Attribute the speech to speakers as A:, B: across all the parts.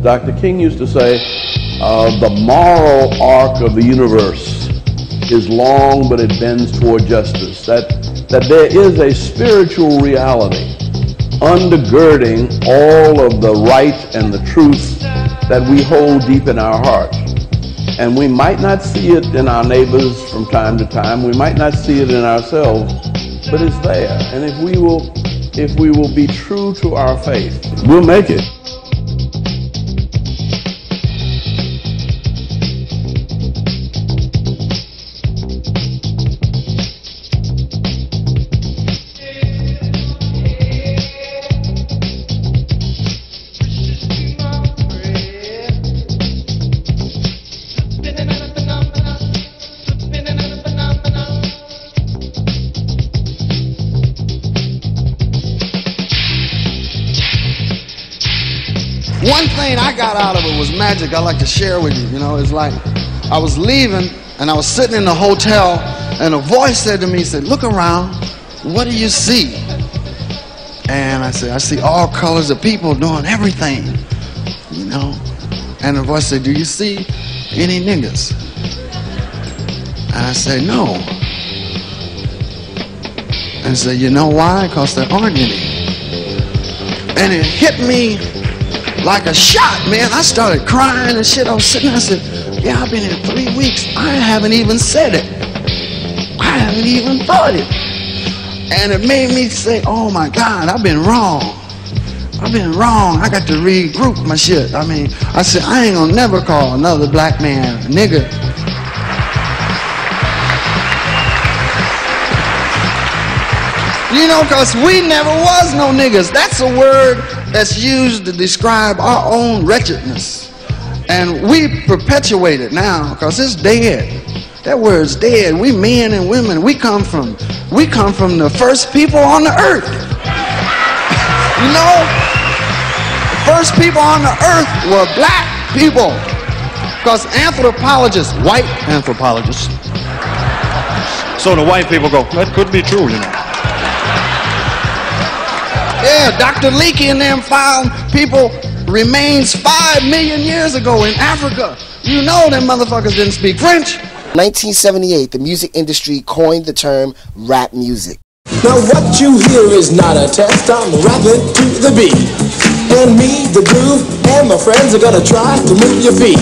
A: Dr. King used to say, the moral arc of the universe is long, but it bends toward justice. That there is a spiritual reality undergirding all of the right and the truth that we hold deep in our hearts. And we might not see it in our neighbors from time to time. We might not see it in ourselves, but it's there. And if we will be true to our faith, we'll make it.
B: One thing I got out of it was magic I'd like to share with you. You know, it's like I was leaving and I was sitting in the hotel and a voice said to me, said, "Look around, what do you see?" And I said, "I see all colors of people doing everything, you know." And the voice said, "Do you see any niggas?" And I said, "No." And I said, "You know why? Because there aren't any." And it hit me like a shot, man. I started crying and shit. I was sitting there, I said, "Yeah, I've been here 3 weeks. I haven't even said it. I haven't even thought it." And it made me say, "Oh my God, I've been wrong. I've been wrong. I got to regroup my shit." I mean, I said, I ain't gonna never call another black man a nigga. You know, because we never was no niggas. That's a word that's used to describe our own wretchedness. And we perpetuate it now because it's dead. That word's dead. We men and women, we come from the first people on the earth. You know, the first people on the earth were black people. Because anthropologists, white anthropologists.
C: So the white people go, that could be true, you know.
B: Yeah, Dr. Leakey and them found people remains 5 million years ago in Africa. You know them motherfuckers didn't speak French.
D: 1978, the music industry coined the term rap music.
E: Now what you hear is not a test, I'm rapping to the beat. And me, the groove, and my friends are gonna try to move your feet.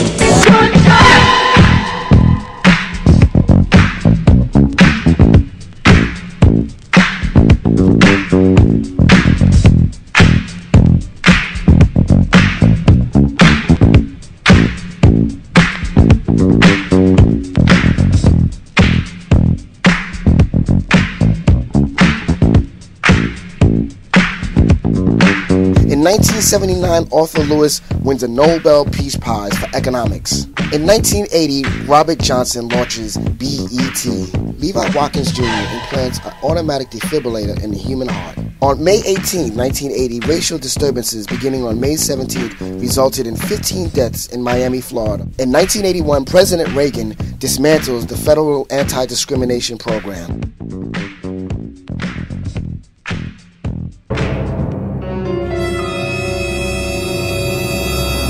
D: In 1979, Arthur Lewis wins a Nobel Peace Prize for economics. In 1980, Robert Johnson launches BET. Levi Watkins Jr. implants an automatic defibrillator in the human heart. On May 18, 1980, racial disturbances beginning on May 17th resulted in 15 deaths in Miami, Florida. In 1981, President Reagan dismantles the federal anti-discrimination program.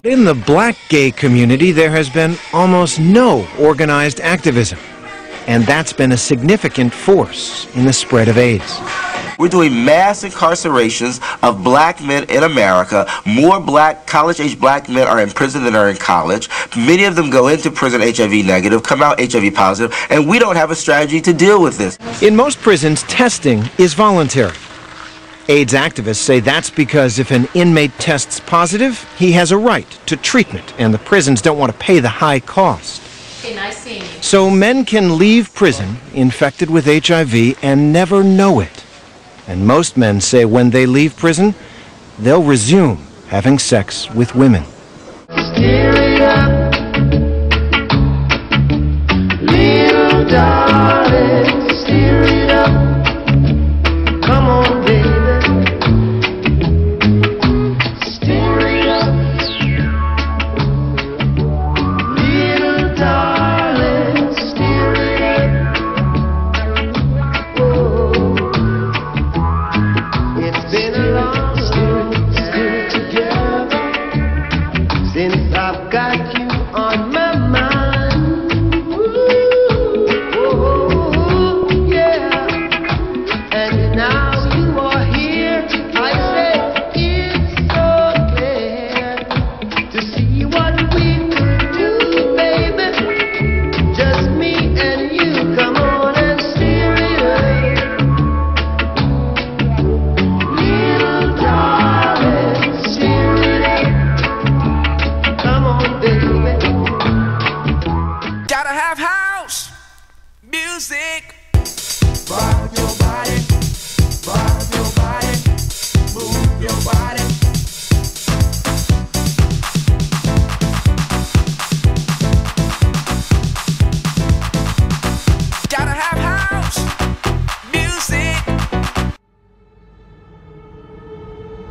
F: In the black gay community, there has been almost no organized activism, and that's been a significant force in the spread of AIDS.
G: We're doing mass incarcerations of black men in America. More black, college-age black men are in prison than are in college. Many of them go into prison HIV negative, come out HIV positive, and we don't have a strategy to deal with this.
F: In most prisons, testing is voluntary. AIDS activists say that's because if an inmate tests positive, he has a right to treatment, and the prisons don't want to pay the high cost.
H: Okay, nice seeing you.
F: So men can leave prison infected with HIV and never know it. And most men say when they leave prison, they'll resume having sex with women.
I: Steer it up, little darling, steer it up. Come on, baby.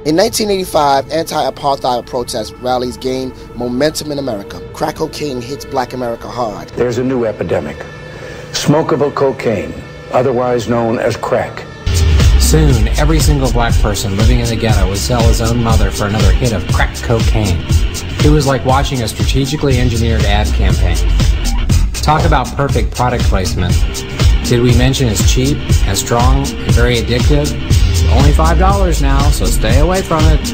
D: In 1985, anti-apartheid protest rallies gained momentum in America. Crack cocaine hits Black America hard.
H: There's a new epidemic. Smokable cocaine, otherwise known as crack.
J: Soon, every single black person living in the ghetto would sell his own mother for another hit of crack cocaine. It was like watching a strategically engineered ad campaign. Talk about perfect product placement. Did we mention it's cheap and strong and very addictive? Only $5 now, so stay away from it.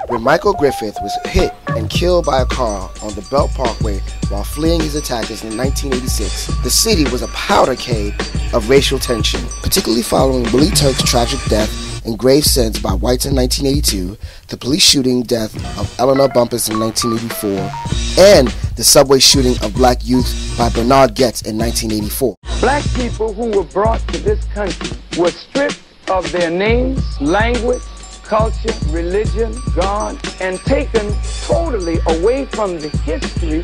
D: When Michael Griffith was hit and killed by a car on the Belt Parkway while fleeing his attackers in 1986, the city was a powder keg of racial tension, particularly following Willie Turk's tragic death in grave sense by whites in 1982, the police shooting death of Eleanor Bumpus in 1984, and the subway shooting of black youth by Bernard Goetz in 1984.
K: Black people who were brought to this country were stripped of their names, language, culture, religion, God, and taken totally away from the history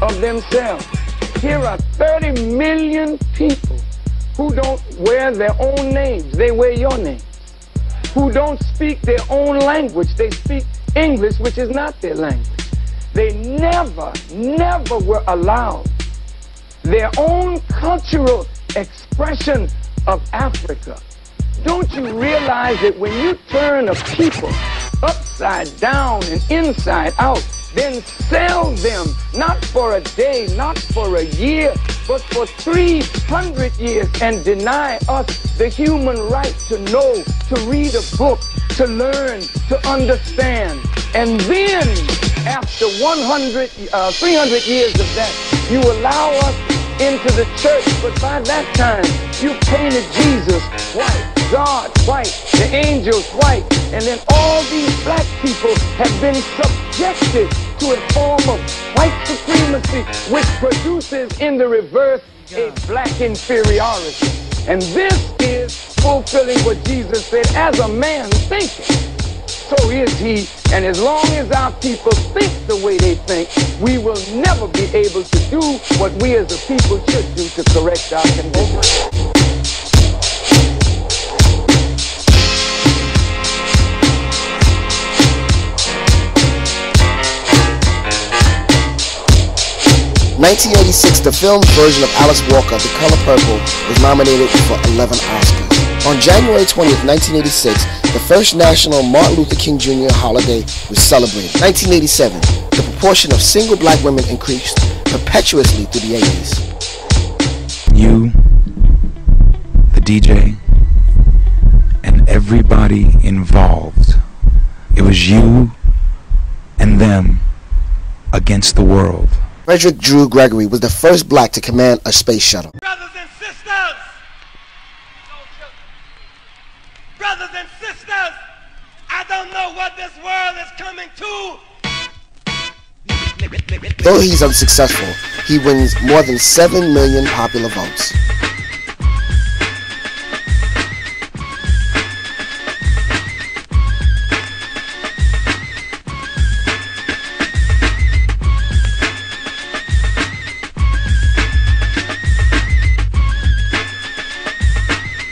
K: of themselves. Here are 30 million people who don't wear their own names, they wear your name. Who don't speak their own language, they speak English, which is not their language. They never were allowed their own cultural expression of Africa. Don't you realize that when you turn a people upside down and inside out, then sell them not for a day, not for a year, but for 300 years, and deny us the human right to know, to read a book, to learn, to understand. And then, after 300 years of that, you allow us into the church, but by that time, you painted Jesus white, God white, the angels white, and then all these black people have been subjected to a form of white supremacy, which produces in the reverse a black inferiority. And this is fulfilling what Jesus said, as a man thinketh, so is he. And as long as our people think the way they think, we will never be able to do what we as a people should do to correct our condition.
D: 1986, the film version of Alice Walker, The Color Purple, was nominated for 11 Oscars. On January 20th, 1986, the first national Martin Luther King Jr. holiday was celebrated. 1987, the proportion of single black women increased perpetuously through the 80s.
L: You, the DJ, and everybody involved. It was you and them against the world.
D: Frederick Drew Gregory was the first black to command a space shuttle.
M: Brothers and sisters, I don't know what this world is coming to.
D: Though he's unsuccessful, he wins more than 7 million popular votes.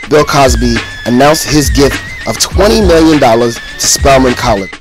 D: Bill Cosby announced his gift of $20 million to Spelman College.